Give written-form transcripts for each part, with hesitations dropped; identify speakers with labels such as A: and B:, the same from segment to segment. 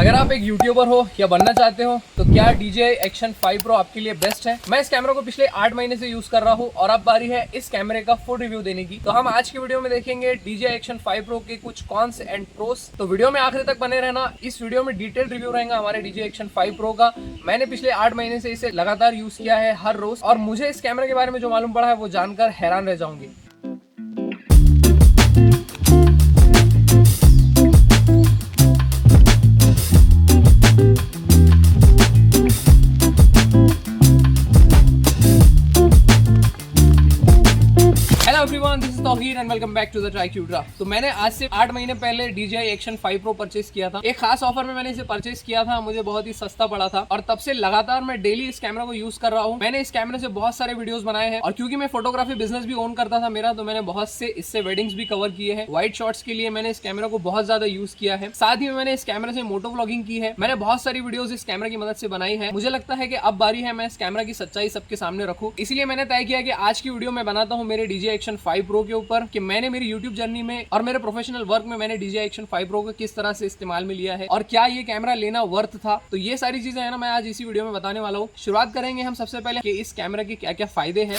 A: अगर आप एक यूट्यूबर हो या बनना चाहते हो तो क्या DJI Action 5 Pro आपके लिए बेस्ट है। मैं इस कैमरा को पिछले 8 महीने से यूज कर रहा हूँ और अब बारी है इस कैमरे का फुल रिव्यू देने की। तो हम आज की वीडियो में देखेंगे DJI Action 5 Pro के कुछ कॉन्स एंड प्रोस। तो वीडियो में आखिर तक बने रहना। इस वीडियो में डिटेल रिव्यू रहेगा हमारे DJI Action 5 Pro का। मैंने पिछले 8 महीने से इसे लगातार यूज किया है हर रोज, और मुझे इस कैमरे के बारे में जो मालूम पड़ा है वो जानकर हैरान रह जाऊंगी। Everyone, this is Tauheer and welcome back to the Triquetra. तो मैंने आज से 8 महीने पहले DJI Action 5 Pro परचेस किया था। एक खास ऑफर में मैंने इसे परचेस किया था, मुझे बहुत ही सस्ता पड़ा था और तब से लगातार मैं डेली इस कैमरा को यूज कर रहा हूँ। मैंने इस कैमरे से बहुत सारे वीडियोस बनाए हैं और क्योंकि मैं फोटोग्राफी बिजनेस भी ओन करता था मेरा, तो मैंने बहुत से इससे वेडिंग्स भी कवर किए हैं। वाइड शॉट्स के लिए मैंने इस कैमरा को बहुत ज्यादा यूज किया है। साथ ही मैंने इस कैमरे से मोटो व्लॉगिंग की है। मैंने बहुत सारी वीडियोस इस कैमरा की मदद से बनाई है। मुझे लगता है कि अब बारी है मैं इस कैमरा की सच्चाई सबके सामने रखूं। इसलिए मैंने तय किया कि आज की वीडियो में बनाता हूं मेरे DJI Action 5 Pro के ऊपर कि मैंने मेरी YouTube जर्नी में और मेरे प्रोफेशनल वर्क में मैंने DJI Action 5 Pro को किस तरह से इस्तेमाल में लिया है और क्या ये कैमरा लेना वर्थ था। तो ये सारी चीजें है ना मैं आज इसी वीडियो में बताने वाला हूँ। शुरुआत करेंगे हम सबसे पहले कि इस कैमरा के क्या क्या फायदे हैं।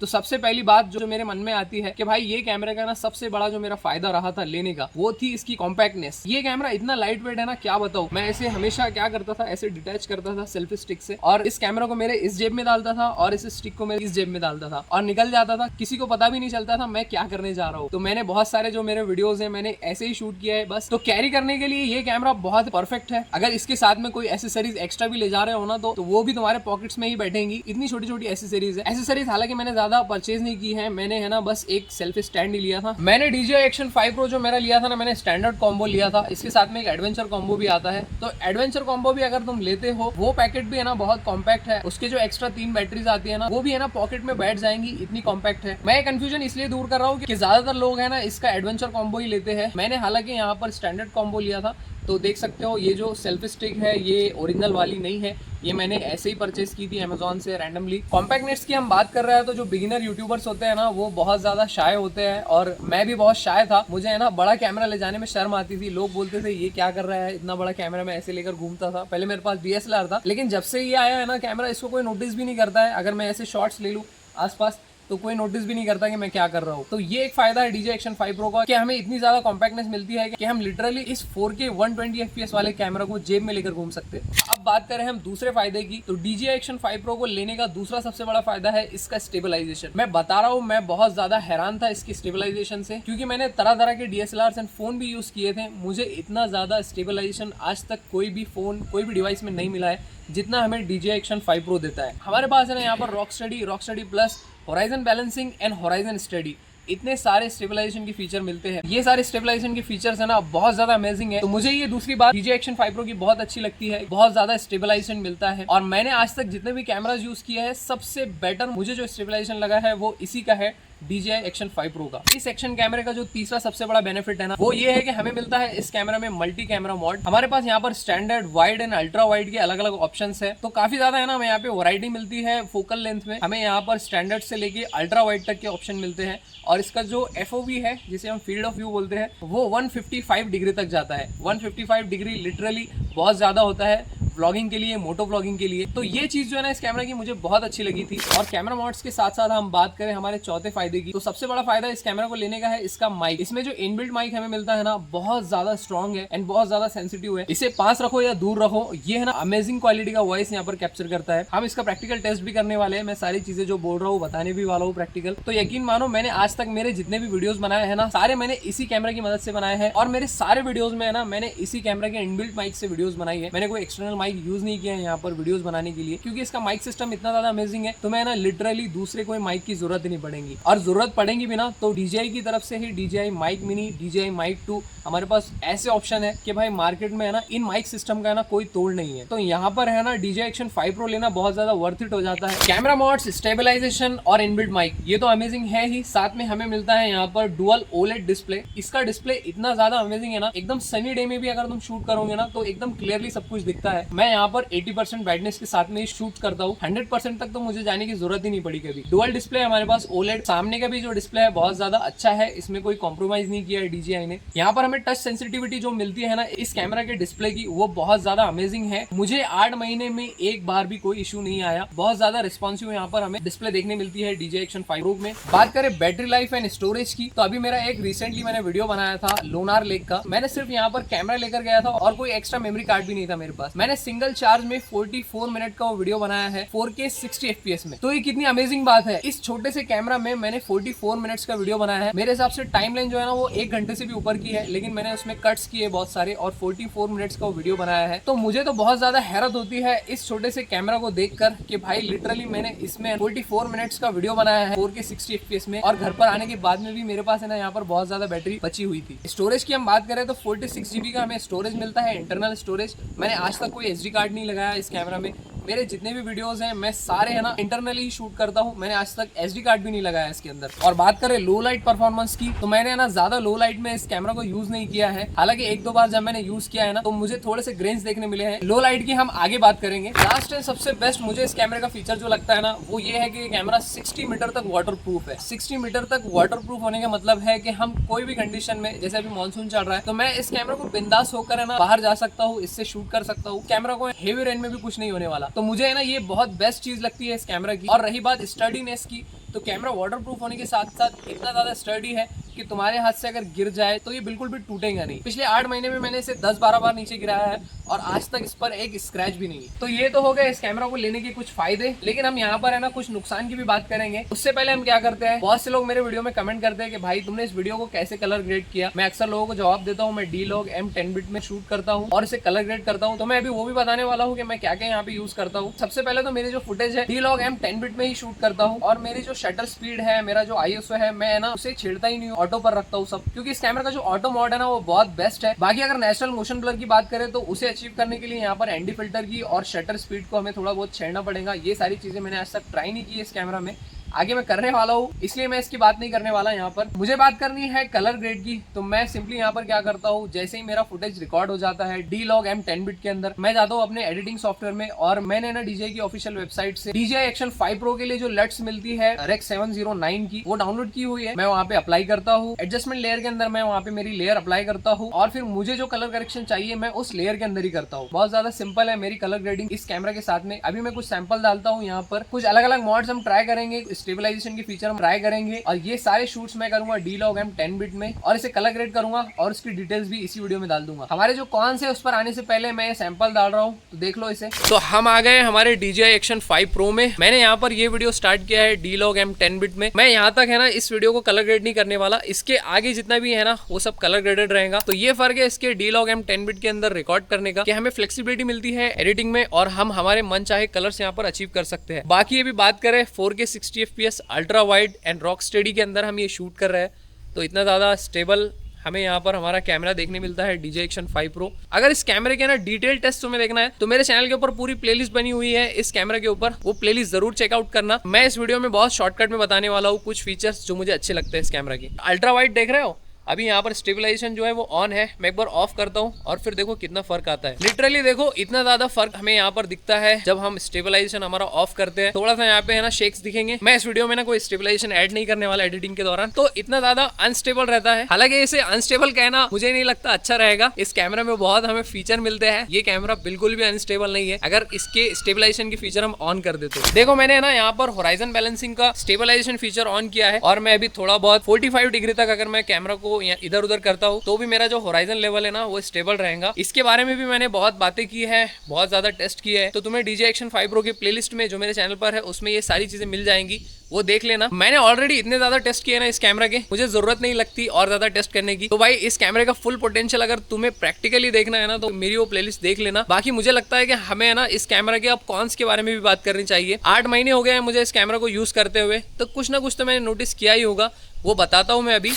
A: तो सबसे पहली बात जो मेरे मन में आती है कि भाई ये कैमरे का ना सबसे बड़ा जो मेरा फायदा रहा था लेने का, वो थी इसकी कॉम्पैक्टनेस। ये कैमरा इतना लाइट वेट है ना, क्या बताऊं। मैं ऐसे हमेशा क्या करता था, ऐसे डिटैच करता था सेल्फी स्टिक से और इस कैमरा को मेरे इस जेब में डालता था और इस स्टिक को मेरे इस जेब में डालता था और निकल जाता था। किसी को पता भी नहीं चलता था मैं क्या करने जा रहा हूँ। तो मैंने बहुत सारे जो मेरे वीडियोज है मैंने ऐसे ही शूट किया है बस। तो कैरी करने के लिए ये कैमरा बहुत परफेक्ट है। अगर इसके साथ में कोई एसेसरीज एक्स्ट्रा भी ले जा रहे हो ना, तो वो भी तुम्हारे पॉकेट्स में ही बैठेंगी। इतनी छोटी छोटी एसेसरीज है। एसेसरीज हालांकि मैंने ज्यादा परचेज नहीं है, मैंने है ना बस एक सेल्फी स्टैंड ही लिया था। मैंने DJI Action 5 Pro जो मेरा लिया था ना, मैंने स्टैंडर्ड कॉम्बो लिया था। इसके साथ में एक एडवेंचर कॉम्बो भी आता है। तो एडवेंचर कॉम्बो भी अगर तुम लेते हो, वो पैकेट भी है ना बहुत कॉम्पैक्ट है। उसके जो एक्स्ट्रा 3 बैटरीज आती है ना, वो भी है ना पॉकेट में बैठ जाएंगी, इतनी कॉम्पैक्ट है। मैं कंफ्यूजन इसलिए दूर कर रहा हूँ कि ज्यादातर लोग है ना इसका एडवेंचर कॉम्बो ही लेते हैं। मैंने हालांकि यहाँ पर स्टैंडर्ड कॉम्बो लिया था। तो देख सकते हो ये जो सेल्फी स्टिक है ये ओरिजिनल वाली नहीं है, ये मैंने ऐसे ही परचेज की थी अमेजोन से रैंडमली। कॉम्पैक्टनेस की हम बात कर रहे हैं तो जो बिगिनर यूट्यूबर्स होते हैं ना, वो बहुत ज्यादा शाय होते हैं और मैं भी बहुत शाय था। मुझे है ना बड़ा कैमरा ले जाने में शर्म आती थी। लोग बोलते थे ये क्या कर रहा है, इतना बड़ा कैमरा मैं ऐसे लेकर घूमता था। पहले मेरे पास DSLR था, लेकिन जब से ये आया है ना कैमरा, इसको कोई नोटिस भी नहीं करता है। अगर मैं ऐसे शॉट्स ले लूँ आसपास तो कोई नोटिस भी नहीं करता कि मैं क्या कर रहा हूँ। तो ये एक फायदा है DJI Action 5 Pro का कि हमें इतनी ज्यादा कॉम्पैक्टनेस मिलती है कि हम लिटरली इस 4K 120 FPS वाले कैमरा को जेब में लेकर घूम सकते हैं। अब बात करें हम दूसरे फायदे की, तो DJI Action 5 Pro को लेने का दूसरा सबसे बड़ा फायदा है इसका स्टेबलाइजेशन। मैं बता रहा हूँ, मैं बहुत ज्यादा हैरान था इसकी स्टेबलाइजेशन से, क्योंकि मैंने तरह तरह के DSLRs एंड फोन भी यूज किए थे। मुझे इतना ज्यादा स्टेबलाइजेशन आज तक कोई भी फोन, कोई भी डिवाइस में नहीं मिला है जितना हमें DJI Action 5 Pro देता है। हमारे पास है ना यहाँ पर rock study plus, horizon balancing and horizon study, इतने सारे स्टेबलाइजेशन के फीचर मिलते हैं। ये सारे स्टेबलाइजेशन के फीचर्स है ना बहुत ज्यादा अमेजिंग है। तो मुझे ये दूसरी बात DJI Action 5 Pro की बहुत अच्छी लगती है। बहुत ज्यादा स्टेबलाइजेशन मिलता है और मैंने आज तक जितने भी कैमराज यूज किए हैं, सबसे बेटर मुझे जो स्टेबलाइजेशन लगा है वो इसी का है, DJI Action 5 Pro का। इस एक्शन कैमरे का जो तीसरा सबसे बड़ा बेनिफिट है ना, वो ये है कि हमें मिलता है इस कैमरा में मल्टी कैमरा मोड। हमारे पास यहाँ पर standard, wide and ultra wide के अलग अलग ऑप्शंस है। तो काफी ज्यादा है ना हमें यहाँ पे वैरायटी मिलती है फोकल लेंथ में। हमें यहाँ पर स्टैंडर्ड से लेके अल्ट्रा वाइड तक के ऑप्शन मिलते हैं और इसका जो FOV है, जिसे हम फील्ड ऑफ व्यू बोलते हैं, वो 155 डिग्री तक जाता है। 155 डिग्री लिटरली बहुत ज्यादा होता है व्लॉगिंग के लिए, मोटो व्लॉगिंग के लिए। तो ये चीज जो है ना इस कैमरा की मुझे बहुत अच्छी लगी थी। और कैमरा मोड्स के साथ साथ हम बात करें हमारे चौथे फायदे की, तो सबसे बड़ा फायदा इस कैमरा को लेने का है इसका माइक। इसमें जो इनबिल्ट माइक हमें मिलता है ना, बहुत ज्यादा स्ट्रॉन्ग है एंड बहुत ज्यादा सेंसिटिव है। इसे पास रखो या दूर रखो, ये है ना अमेजिंग क्वालिटी का वॉइस यहाँ पर कैप्चर करता है। हम इसका प्रैक्टिकल टेस्ट भी करने वाले हैं। मैं सारी चीजें जो बोल रहा हूँ बताने भी वाला हूँ प्रैक्टिकल। तो यकीन मानो, मैंने आज तक मेरे जितने भी वीडियोस बनाए हैं ना, सारे मैंने इसी कैमरा की मदद से बनाए हैं और मेरे सारे वीडियोस में है ना मैंने इसी कैमरा के इनबिल्ट माइक से वीडियोस बनाई है। मैंने कोई एक्सटर्नल माइक यूज नहीं किया है यहाँ पर वीडियोस बनाने के लिए, क्योंकि इसका माइक सिस्टम इतना ज्यादा अमेजिंग है। तो मैं ना लिटरली दूसरे कोई माइक की जरूरत ही नहीं पड़ेगी, और जरूरत पड़ेगी भी ना तो DJI की तरफ से ही DJI mic mini, DJI mic 2, हमारे पास ऐसे ऑप्शन है कि भाई मार्केट में है ना इन माइक सिस्टम का है ना कोई तोड़ नहीं है। तो यहाँ पर है ना DJI Action 5 Pro लेना बहुत ज्यादा वर्थ इट हो जाता है। कैमरा मोड्स, स्टेबलाइजेशन और इनबिल्ट माइक, ये तो अमेजिंग है ही। साथ में हमें मिलता है यहाँ पर डुअल OLED डिस्प्ले। इसका डिस्प्ले इतना ज्यादा अमेजिंग है ना, एकदम सनी डे में भी अगर तुम शूट करोगे ना तो एकदम क्लियरली सब कुछ दिखता है। मैं यहाँ पर 80% ब्राइटनेस के साथ में ही शूट करता हूँ। 100% तक तो मुझे जाने की जरूरत ही नहीं पड़ी कभी। डुअल डिस्प्ले हमारे पास ओलेड, सामने का भी जो डिस्प्ले है बहुत ज्यादा अच्छा है, इसमें कोई कॉम्प्रोमाइज नहीं किया है DJI ने। यहाँ पर हमें टच सेंसिटिविटी जो मिलती है ना इस कैमरा के डिस्प्ले की, वो बहुत ज्यादा अमेजिंग है। मुझे 8 महीने में एक बार भी कोई इशू नहीं आया। बहुत ज्यादा रिस्पॉन्सिव यहाँ पर हमें डिस्प्ले देखने मिलती है DJI Action 5 Pro में। बात करें बैटरी लाइफ एंड स्टोरेज की, तो अभी मेरा एक रिसेंटली मैंने वीडियो बनाया था लोनार लेक का। मैंने सिर्फ यहाँ पर कैमरा लेकर गया था और कोई एक्स्ट्रा मेमोरी कार्ड भी नहीं था मेरे पास। मैंने सिंगल चार्ज में 44 मिनट का वो वीडियो बनाया है 4K 60 FPS में। तो ये कितनी अमेजिंग बात है, इस छोटे से कैमरा में मैंने 44 मिनट्स का वीडियो बनाया है। मेरे हिसाब से टाइम लाइन जो है ना वो 1 घंटे से भी ऊपर की है, लेकिन मैंने उसमें कट्स किए बहुत सारे और 44 मिनट्स का वो वीडियो बनाया है। तो मुझे तो बहुत ज्यादा हैरत होती है इस छोटे से कैमरा को देखकर कि भाई लिटरली मैंने इसमें 44 मिनट्स का वीडियो बनाया है 4K 60 FPS में, और घर पर आने के बाद में भी मेरे पास है ना यहाँ पर बहुत ज्यादा बैटरी बची हुई थी। स्टोरेज की हम बात करें तो 46 GB का हमें स्टोरेज मिलता है, इंटरनल स्टोरेज। मैंने आज तक कोई SD कार्ड नहीं लगाया इस कैमरा में। मेरे जितने भी वीडियोस हैं मैं सारे है ना इंटरनली ही शूट करता हूँ। मैंने आज तक SD कार्ड भी नहीं लगाया इसके अंदर। और बात करें लो लाइट परफॉर्मेंस की, तो मैंने ना ज्यादा लो लाइट में इस कैमरा को यूज नहीं किया है। हालांकि 1-2 बार जब मैंने यूज किया है ना तो मुझे थोड़े से ग्रेन्स देखने मिले हैं। लो लाइट की हम आगे बात करेंगे। लास्ट एंड सबसे बेस्ट मुझे इस कैमरे का फीचर जो लगता है ना वो ये है कि ये कैमरा 60 मीटर तक वाटर प्रूफ है। 60 मीटर तक वाटर प्रूफ होने का मतलब है कि हम कोई भी कंडीशन में, जैसे अभी मानसून चल रहा है, तो मैं इस कैमरा को बिंदास होकर है ना बाहर जा सकता हूँ, इससे शूट कर सकता हूँ। कैमरा को हेवी रेन में भी कुछ नहीं होने वाला। तो मुझे है ना ये बहुत बेस्ट चीज लगती है इस कैमरा की। और रही बात स्टडीनेस की, तो कैमरा वाटर प्रूफ होने के साथ साथ इतना ज्यादा स्टडी है कि तुम्हारे हाथ से अगर गिर जाए तो ये बिल्कुल भी टूटेगा नहीं। पिछले 8 महीने में मैंने इसे 10-12 बार नीचे गिराया है और आज तक इस पर एक स्क्रैच भी नहीं है। तो ये तो हो गए इस कैमरा को लेने के कुछ फायदे, लेकिन हम यहाँ पर है ना कुछ नुकसान की भी बात करेंगे। उससे पहले हम क्या करते हैं, बहुत से लोग मेरे वीडियो में कमेंट करते हैं कि भाई तुमने इस वीडियो को कैसे कलर ग्रेड किया। मैं अक्सर लोगों को जवाब देता हूँ, मैं D-Log M 10 बिट में शूट करता हूँ और इसे कलर ग्रेड करता हूँ। तो मैं अभी वो भी बताने वाला हूँ कि मैं क्या क्या यहाँ पे यूज करता हूँ। सबसे पहले तो मेरी जो फुटेज है D-Log M 10 बिट में ही शूट करता हूँ, और मेरी जो शटर स्पीड है, मेरा जो ISO है, मैं ना उसे छेड़ता ही नहीं हूँ, ऑटो पर रखता हूँ सब, क्योंकि इस कैमरा का जो ऑटो मोड है ना वो बहुत बेस्ट है। बाकी अगर नेचुरल मोशन ब्लर की बात करें तो उसे अचीव करने के लिए यहाँ पर ND फिल्टर की और शटर स्पीड को हमें थोड़ा बहुत छेड़ना पड़ेगा। ये सारी चीजें मैंने आज तक ट्राई नहीं की इस कैमरा में, आगे मैं करने वाला हूँ, इसलिए मैं इसकी बात नहीं करने वाला। यहाँ पर मुझे बात करनी है कलर ग्रेड की, तो मैं सिंपली यहाँ पर क्या करता हूँ, जैसे ही मेरा फुटेज रिकॉर्ड हो जाता है D-Log M 10 बिट के अंदर, मैं जाता हूँ अपने एडिटिंग सॉफ्टवेयर में, और मैंने ना DJI की ऑफिशियल वेबसाइट से DJI Action 5 Pro के लिए जो LUTs मिलती है Rec 709 की, वो डाउनलोड की हुई है। मैं वहाँ पे अप्लाई करता हूँ, एडजस्टमेंट लेयर के अंदर मैं वहाँ पे मेरी लेयर अप्लाई करता हूँ, और फिर मुझे जो कलर करेक्शन चाहिए मैं उस लेयर के अंदर ही करता हूँ। बहुत ज्यादा सिंपल है मेरी कलर ग्रेडिंग इस कैमरा के साथ में। अभी मैं कुछ सैंपल डालता हूँ यहाँ पर, कुछ अलग अलग मॉड्स हम ट्राई करेंगे, स्टेबलाइजेशन की फीचर हम ट्राई करेंगे, और ये सारे शूट्स मैं करूंगा D-Log M 10 बिट में, और इसे कलर ग्रेड करूंगा और इसकी डिटेल्स भी इसी वीडियो में डाल दूंगा। हमारे जो कौन से उस पर आने से पहले मैं सैंपल डाल रहा हूं, तो देख लो इसे। तो हम आ गए हमारे DJI Action 5 Pro में। मैंने यहाँ पर ये वीडियो स्टार्ट किया है D-Log M 10 बिट में। मैं यहाँ तक है ना इस वीडियो को कलर ग्रेड नहीं करने वाला, इसके आगे जितना भी है ना वो सब कलर ग्रेडेड रहेगा। तो ये फर्क है इसके D-Log M 10 बिट के अंदर रिकॉर्ड करने का, कि हमें फ्लेक्सिबिलिटी मिलती है एडिटिंग में और हम हमारे मन चाहे कलर्स यहाँ पर अचीव कर सकते हैं। बाकी ये भी बात करें 4K 60 FPS ultra wide and rock steady के अंदर हम ये शूट कर रहे हैं, तो इतना ज़्यादा स्टेबल हमें यहाँ पर हमारा कैमरा देखने मिलता है DJI Action 5 Pro। अगर इस कैमरे के ना डिटेल टेस्ट तुम्हें देखना है तो मेरे चैनल के ऊपर पूरी प्लेलिस्ट बनी हुई है इस कैमरे के ऊपर, वो प्लेलिस्ट जरूर चेकआउट करना। मैं इस वीडियो में बहुत शॉर्टकट में बताने वाला हूँ कुछ फीचर्स जो मुझे अच्छे लगते हैं इस कैमरा की। अल्ट्रा वाइड देख रहे हो, अभी यहाँ पर स्टेबलाइजेशन जो है वो ऑन है। मैं एक बार ऑफ करता हूँ और फिर देखो कितना फर्क आता है। लिटरली देखो इतना ज्यादा फर्क हमें यहाँ पर दिखता है जब हम स्टेबलाइजेशन हमारा ऑफ करते हैं। थोड़ा सा यहाँ पे है ना शेक्स दिखेंगे। मैं इस वीडियो में ना कोई स्टेबलाइजेशन ऐड नहीं करने वाला एडिटिंग के दौरान, तो इतना ज्यादा अनस्टेबल रहता है। हालांकि इसे अनस्टेबल कहना मुझे नहीं लगता अच्छा रहेगा। इस कैमरा में बहुत हमें फीचर मिलते हैं, ये कैमरा बिल्कुल भी अनस्टेबल नहीं है अगर इसके स्टेबलाइजेशन की फीचर हम ऑन कर देते हैं। देखो मैंने ना यहाँ पर होराइजन बैलेंसिंग का स्टेबलाइजेशन फीचर ऑन किया है, और मैं अभी थोड़ा बहुत 45 डिग्री तक अगर मैं कैमरा को इधर उधर करता हूं तो भी मेरा जो होराइजन लेवल है ना वो स्टेबल रहेगा। इसके बारे में भी मैंने बहुत बातें की है, बहुत ज्यादा टेस्ट किया है, तो तुम्हें DJI Action 5 Pro की प्लेलिस्ट में जो मेरे चैनल पर है उसमें ये सारी चीजें मिल जाएंगी, वो देख लेना। मैंने ऑलरेडी इतने ज्यादा टेस्ट किए ना इस कैमरा के, मुझे जरूरत नहीं लगती और ज्यादा टेस्ट करने की। तो भाई इस कैमरे का फुल पोटेंशियल अगर तुम्हें प्रैक्टिकली देखना है ना तो मेरी वो प्लेलिस्ट देख लेना। बाकी मुझे लगता है कि हमें ना इस कैमरा के अब कॉन्स के बारे में भी बात करनी चाहिए। 8 महीने हो गए हैं मुझे इस कैमरा को यूज करते हुए, तो कुछ ना कुछ तो मैंने नोटिस किया ही होगा, वो बताता हूँ मैं अभी।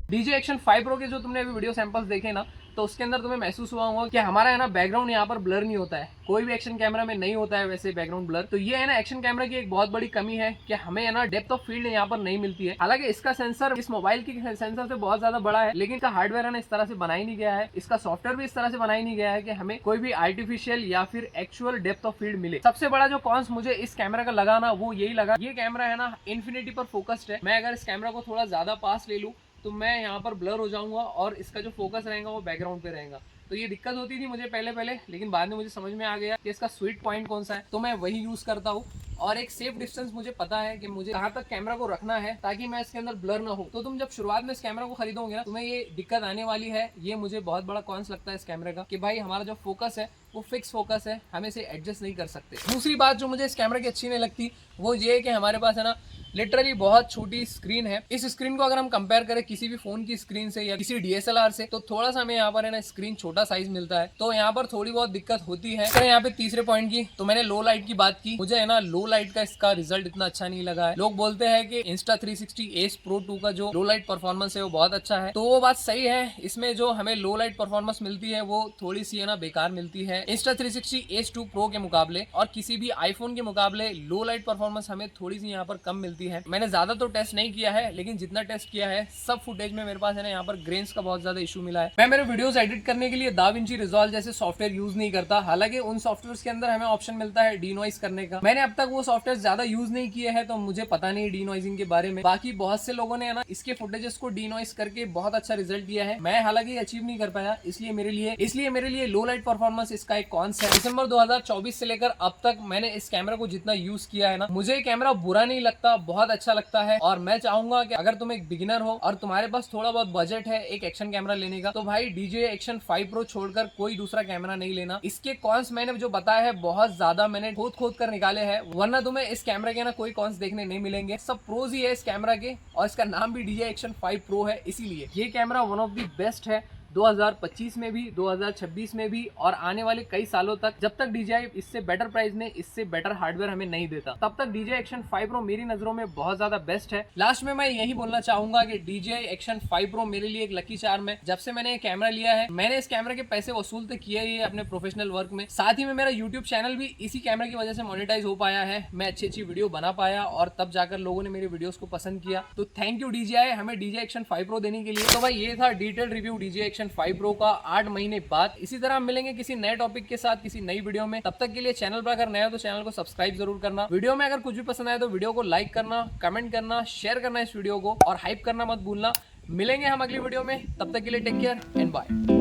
A: DJI Action 5 Pro के जो तुमने अभी वीडियो सैंपल्स देखे ना, तो उसके अंदर तुम्हें महसूस हुआ होगा कि हमारा है ना बैकग्राउंड यहाँ पर ब्लर नहीं होता है, कोई भी एक्शन कैमरा में नहीं होता है वैसे बैकग्राउंड ब्लर। तो ये है ना एक्शन कैमरा की एक बहुत बड़ी कमी है कि हमें है ना डेप्थ ऑफ फील्ड यहाँ पर नहीं मिलती है। हालांकि इसका सेंसर इस मोबाइल की सेंसर से बहुत ज्यादा बड़ा है, लेकिन इसका हार्डवेयर है ना इस तरह से बनाई नहीं गया है, इसका सॉफ्टवेयर भी इस तरह से बनाई नहीं गया है कि हमें कोई भी आर्टिफिशियल या फिर एक्चुअल डेप्थ ऑफ फील्ड मिले। सबसे बड़ा जो कॉन्स मुझे इस कैमरा का लगा ना वो यही लगा, ये कैमरा है ना इन्फिनिटी पर फोकस्ड है। मैं अगर इस कैमरा को थोड़ा ज्यादा पास ले लूँ तो मैं यहाँ पर ब्लर हो जाऊंगा और इसका जो फोकस रहेगा वो बैकग्राउंड पे रहेगा। तो ये दिक्कत होती थी मुझे पहले, लेकिन बाद में मुझे समझ में आ गया कि इसका स्वीट पॉइंट कौन सा है, तो मैं वही यूज करता हूँ। और एक सेफ डिस्टेंस मुझे पता है कि मुझे कहाँ तक कैमरा को रखना है ताकि मैं इसके अंदर ब्लर ना हो। तो तुम जब शुरुआत में इस कैमरा को खरीदोगे ना तुम्हें ये दिक्कत आने वाली है। ये मुझे बहुत बड़ा कॉन्स लगता है इस कैमरे का कि भाई हमारा जो फोकस है वो फिक्स फोकस है, हम इसे एडजस्ट नहीं कर सकते। दूसरी बात जो मुझे इस कैमरे की अच्छी नहीं लगती वो ये है कि हमारे पास है ना लिटरली बहुत छोटी स्क्रीन है। इस स्क्रीन को अगर हम कंपेयर करें किसी भी फोन की स्क्रीन से या किसी DSLR से तो थोड़ा सा हमें यहाँ पर है ना स्क्रीन छोटा साइज मिलता है, तो यहाँ पर थोड़ी बहुत दिक्कत होती है। अगर यहाँ पे तीसरे पॉइंट की तो मैंने लो लाइट की बात की, मुझे है ना लो लाइट का इसका रिजल्ट इतना अच्छा नहीं लगा है। लोग बोलते हैं कि Insta360 Ace Pro 2 का जो लो लाइट परफॉर्मेंस है वो बहुत अच्छा है, तो वो बात सही है। इसमें जो हमें लो लाइट परफॉर्मेंस मिलती है वो थोड़ी सी है ना बेकार मिलती है Insta360 Ace 2 Pro के मुकाबले, और किसी भी आईफोन के मुकाबले लो लाइट परफॉर्मेंस हमें थोड़ी सी यहाँ पर कम मिलती है। मैंने ज्यादा तो टेस्ट नहीं किया है, लेकिन जितना टेस्ट किया है सब फुटेज में मेरे पास है ना यहाँ पर ग्रेन्स का बहुत ज्यादा इशू मिला है। मैं मेरे वीडियोस एडिट करने के लिए DaVinci Resolve जैसे सॉफ्टवेयर यूज नहीं करता, हालांकि उन सॉफ्टवेयर के अंदर हमें ऑप्शन मिलता है डीनॉइज करने का। मैंने अब तक वो सॉफ्टवेयर ज्यादा यूज नहीं किए हैं तो मुझे पता नहीं डीनॉइजिंग के बारे में। बाकी बहुत से लोगों ने है ना इसके फुटेजेस को डीनॉइज करके बहुत अच्छा रिजल्ट दिया है, मैं हालांकि अचीव नहीं कर पाया, इसलिए मेरे लिए लो लाइट परफॉर्मेंस इसका एक कॉन्स है। दिसंबर 2024 से लेकर अब तक मैंने इस कैमरा को जितना यूज किया है ना मुझे कैमरा बुरा नहीं लगता, बहुत अच्छा लगता है। और मैं चाहूंगा कि अगर तुम एक बिगिनर हो और तुम्हारे पास थोड़ा बहुत बजट है एक एक्शन कैमरा लेने का तो भाई DJI Action 5 Pro छोड़कर कोई दूसरा कैमरा नहीं लेना। इसके कॉन्स मैंने जो बताया है बहुत ज्यादा मैंने खोद कर निकाले हैं, वरना तुम्हें इस कैमरा के ना कोई कॉन्स देखने नहीं मिलेंगे, सब प्रोज ही है इस कैमरा के। और इसका नाम भी DJI Action 5 Pro है, इसीलिए ये camera one of the best है 2025 में भी, 2026 में भी, और आने वाले कई सालों तक। जब तक DJI इससे बेटर प्राइस में इससे बेटर हार्डवेयर हमें नहीं देता तब तक DJI Action 5 Pro मेरी नजरों में बहुत ज्यादा बेस्ट है। लास्ट में मैं यही बोलना चाहूंगा कि DJI Action 5 Pro मेरे लिए एक लकी चार्म है। जब से मैंने ये कैमरा लिया है मैंने इस कैमरे के पैसे वसूल तो किए ही अपने प्रोफेशनल वर्क में, साथ ही में मेरा यूट्यूब चैनल भी इसी कैमरे की वजह से मोनेटाइज हो पाया है। मैं अच्छी वीडियो बना पाया और तब जाकर लोगों ने मेरे वीडियोस को पसंद किया। तो थैंक यू DJI हमें DJI Action 5 Pro देने के लिए। तो भाई ये था detail review DJI Action 5 Pro का 8 महीने बाद। इसी तरह हम मिलेंगे किसी नए टॉपिक के साथ किसी नई वीडियो में, तब तक के लिए चैनल पर अगर नया हो तो चैनल को सब्सक्राइब जरूर करना। वीडियो में अगर कुछ भी पसंद आए तो वीडियो को लाइक करना, कमेंट करना, शेयर करना इस वीडियो को, और हाइप करना मत भूलना। मिलेंगे हम अगली वीडियो में, तब तक के लिए टेक केयर एंड बाय।